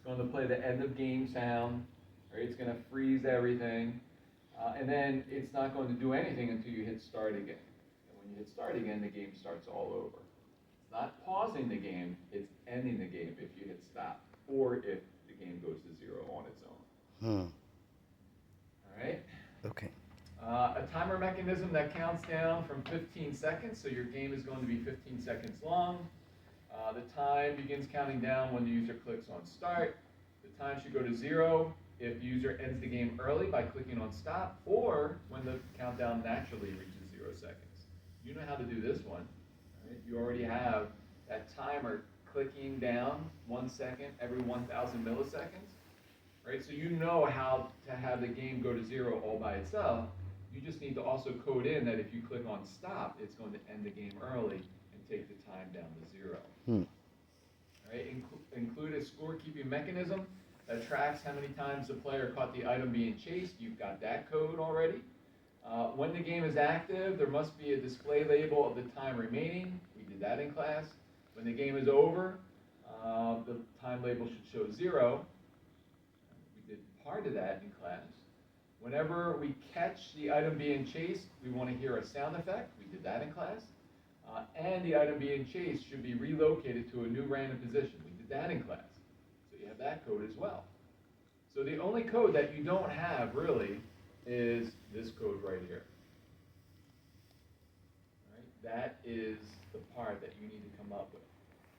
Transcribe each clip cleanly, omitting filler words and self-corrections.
going to play the end of game sound, right? It's going to freeze everything, and then it's not going to do anything until you hit start again. And when you hit start again, the game starts all over. It's not pausing the game, it's ending the game if you hit stop, or if the game goes to zero on its own. All right? Okay. A timer mechanism that counts down from 15 seconds, so your game is going to be 15 seconds long. The time begins counting down when the user clicks on start. The time should go to zero if the user ends the game early by clicking on stop, or when the countdown naturally reaches 0 seconds. You know how to do this one. Right? You already have that timer clicking down 1 second every 1,000 milliseconds. Right? So you know how to have the game go to zero all by itself. You just need to also code in that if you click on stop, it's going to end the game early and take the time down to zero. All right? Include a scorekeeping mechanism that tracks how many times the player caught the item being chased. You've got that code already. When the game is active, there must be a display label of the time remaining. We did that in class. When the game is over, the time label should show zero. We did part of that in class. Whenever we catch the item being chased, we want to hear a sound effect. We did that in class. And the item being chased should be relocated to a new random position. We did that in class. So you have that code as well. So the only code that you don't have really is this code right here. Right? That is the part that you need to come up with.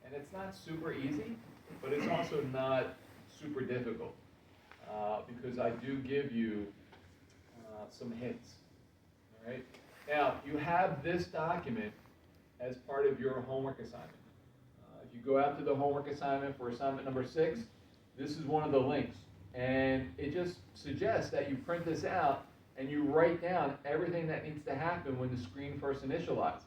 And it's not super easy, but it's also not super difficult because I do give you some hints. All right? Now, you have this document as part of your homework assignment. If you go out to the homework assignment for assignment number 6, this is one of the links. And it just suggests that you print this out and you write down everything that needs to happen when the screen first initializes.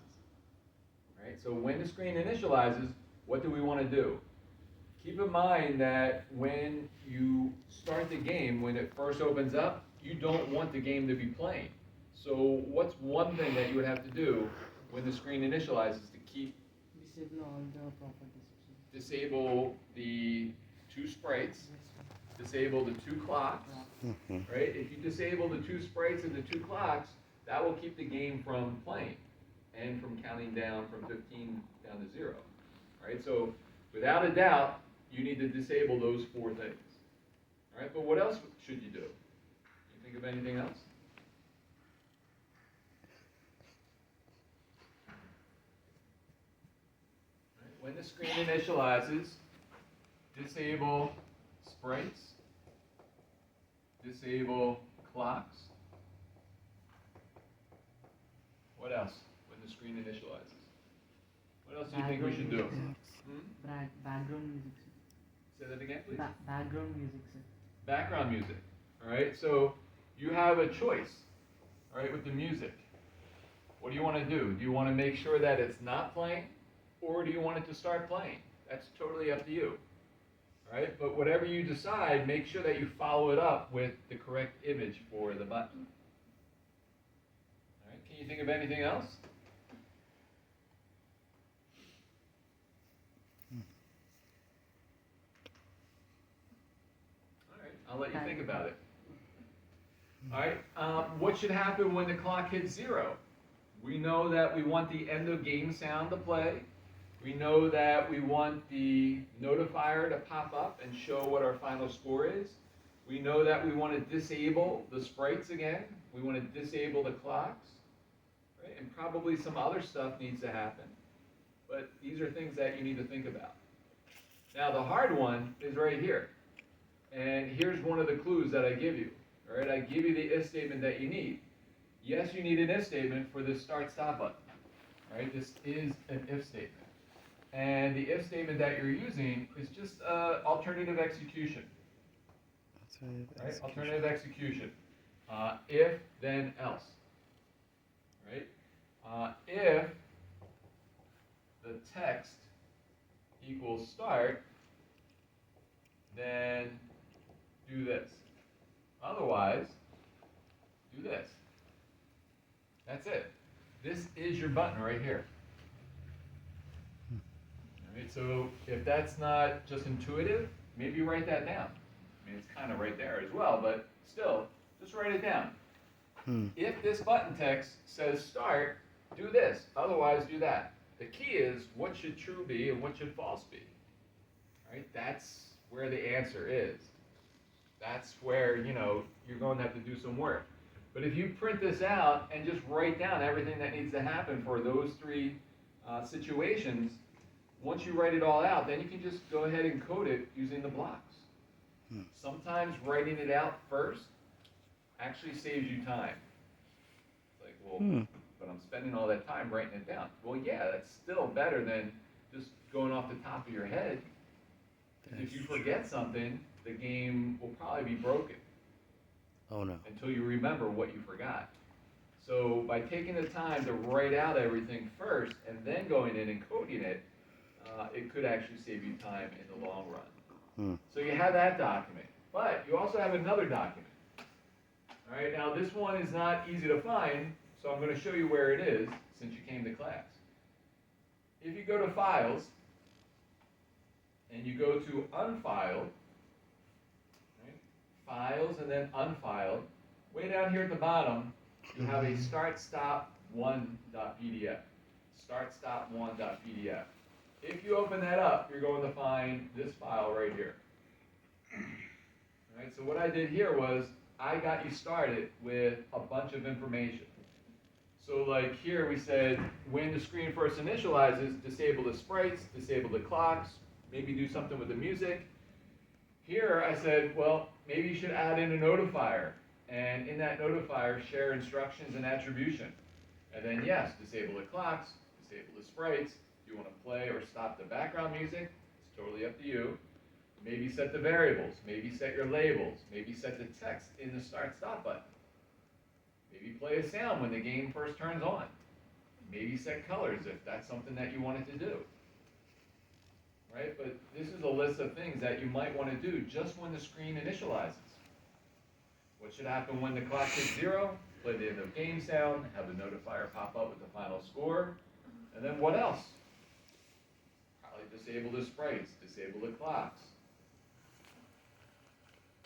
Right? So when the screen initializes, what do we want to do? Keep in mind that when you start the game, when it first opens up, you don't want the game to be playing. So what's one thing that you would have to do when the screen initializes to keep Disable all the properties. disable the 2 sprites, disable the 2 clocks, right? If you disable the 2 sprites and the 2 clocks, that will keep the game from playing and from counting down from 15 down to 0, right? So without a doubt, you need to disable those 4 things, all right? But what else should you do? You think of anything else? When the screen initializes, disable sprites, disable clocks. What else when the screen initializes? What else do you think we should do? Background music. Say that again, please. Background music, sir. Background music. All right, so you have a choice, all right, with the music. What do you want to do? Do you want to make sure that it's not playing, or do you want it to start playing? That's totally up to you. All right, but whatever you decide, make sure that you follow it up with the correct image for the button. All right, can you think of anything else? All right, I'll let you think about it. All right, what should happen when the clock hits 0? We know that we want the end of game sound to play. We know that we want the notifier to pop up and show what our final score is. We know that we want to disable the sprites again. We want to disable the clocks. Right? And probably some other stuff needs to happen. But these are things that you need to think about. Now the hard one is right here. And here's one of the clues that I give you. All right, I give you the if statement that you need. Yes, you need an if statement for this start-stop button. All right, this is an if statement. And the if statement that you're using is just alternative execution. Right? Alternative execution. If, then else. Right? If the text equals start, then do this. Otherwise, do this. That's it. This is your button right here. All right, so if that's not just intuitive, maybe write that down. I mean, it's kind of right there as well, but still, just write it down. If this button text says start, do this, otherwise do that. The key is what should true be and what should false be. Right? That's where the answer is. That's where, you're going to have to do some work. But if you print this out and just write down everything that needs to happen for those three situations, once you write it all out, then you can just go ahead and code it using the blocks. Sometimes writing it out first actually saves you time. It's like, well, but I'm spending all that time writing it down. Well, yeah, that's still better than just going off the top of your head. If you forget something, the game will probably be broken. Oh no. Until you remember what you forgot. So by taking the time to write out everything first and then going in and coding it, it could actually save you time in the long run. So you have that document, but you also have another document. All right, now this one is not easy to find, so I'm going to show you where it is since you came to class. If you go to Files, and you go to Unfiled, right? Files and then Unfiled, way down here at the bottom, you have a start-stop1.pdf. Start-stop1.pdf. If you open that up, you're going to find this file right here. All right, so what I did here was I got you started with a bunch of information. So like here we said, when the screen first initializes, disable the sprites, disable the clocks, maybe do something with the music. Here I said, well, maybe you should add in a notifier. And in that notifier, share instructions and attribution. And then yes, disable the clocks, disable the sprites. If you want to play or stop the background music, it's totally up to you. Maybe set the variables, maybe set your labels, maybe set the text in the start-stop button. Maybe play a sound when the game first turns on. Maybe set colors if that's something that you wanted to do. Right? But this is a list of things that you might want to do just when the screen initializes. What should happen when the clock hits 0? Play the end of game sound, have the notifier pop up with the final score. And then what else? Probably disable the sprites, disable the clocks.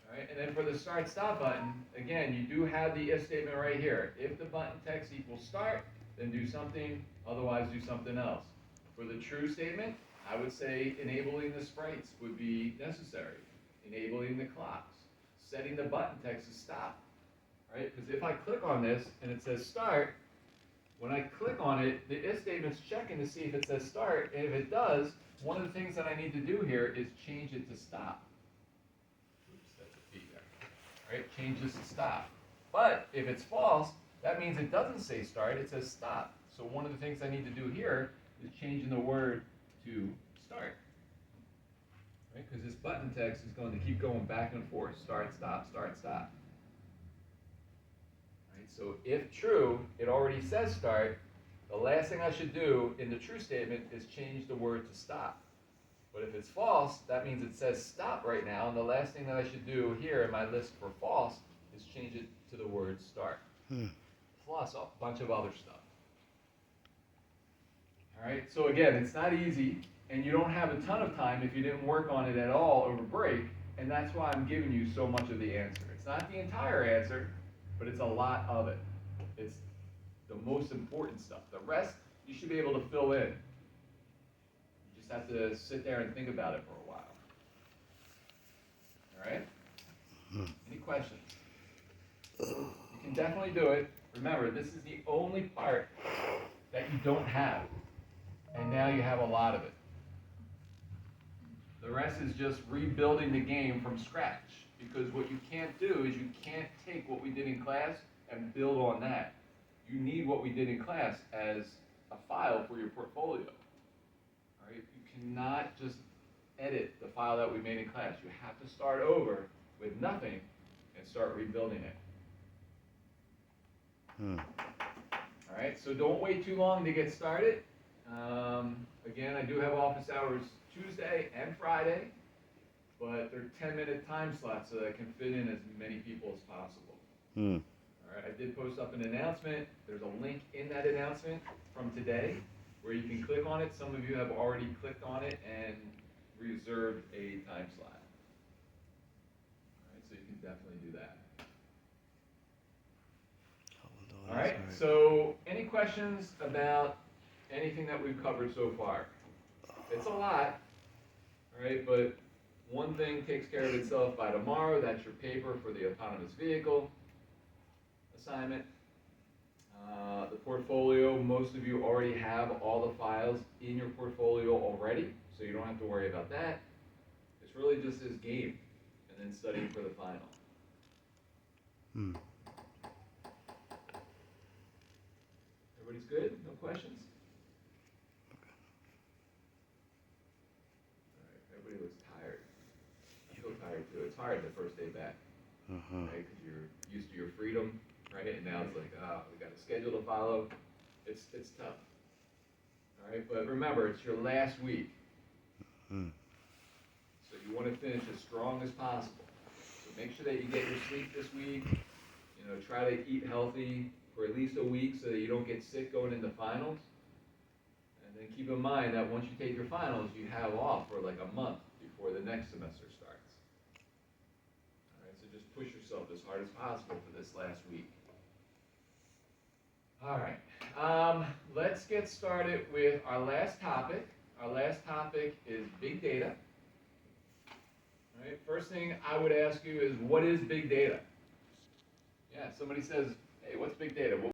All right, and then for the start-stop button, again, you do have the if statement right here. If the button text equals start, then do something, otherwise do something else. For the true statement, I would say enabling the sprites would be necessary. Enabling the clocks. Setting the button text to stop. Right? Because if I click on this and it says start, when I click on it, the if statement's checking to see if it says start, and if it does, one of the things that I need to do here is change it to stop. Oops, that's a P there. Right? Change this to stop. But if it's false, that means it doesn't say start, it says stop. So one of the things I need to do here is changing the word to start. Right? Because this button text is going to keep going back and forth. Start, stop, start, stop. Right? So if true, it already says start. The last thing I should do in the true statement is change the word to stop. But if it's false, that means it says stop right now, and the last thing that I should do here in my list for false is change it to the word start. Plus a bunch of other stuff. All right, so again, it's not easy, and you don't have a ton of time if you didn't work on it at all over break, and that's why I'm giving you so much of the answer. It's not the entire answer, but it's a lot of it. It's the most important stuff. The rest, you should be able to fill in. You just have to sit there and think about it for a while. All right? Any questions? You can definitely do it. Remember, this is the only part that you don't have. And now you have a lot of it. The rest is just rebuilding the game from scratch. Because what you can't do is you can't take what we did in class and build on that. You need what we did in class as a file for your portfolio. All right? You cannot just edit the file that we made in class. You have to start over with nothing and start rebuilding it. All right, so don't wait too long to get started. Again, I do have office hours Tuesday and Friday, but they're 10-minute time slots so that I can fit in as many people as possible. All right, I did post up an announcement. There's a link in that announcement from today where you can click on it. Some of you have already clicked on it and reserved a time slot. definitely do that. Hold on, All right, that's so any questions about anything that we've covered so far? It's a lot, all right, but one thing takes care of itself by tomorrow. That's your paper for the autonomous vehicle assignment. The portfolio, most of you already have all the files in your portfolio already, so you don't have to worry about that. It's really just this game and then studying for the final. Hmm. Everybody's good? No questions? All right, everybody looks tired. I feel tired too. It's hard the first day back, Uh-huh. right? Because you're used to your freedom, right? And now it's like, we got a schedule to follow. It's tough. All right, but remember, it's your last week. Hmm. So you want to finish as strong as possible. So make sure that you get your sleep this week. You know, try to eat healthy for at least a week so that you don't get sick going into finals. And then keep in mind that once you take your finals, you have off for like a month before the next semester starts. All right, so just push yourself as hard as possible for this last week. All right, let's get started with our last topic. Our last topic is big data. All right, first thing I would ask you is, what is big data? Yeah, somebody says, hey, what's big data? Well,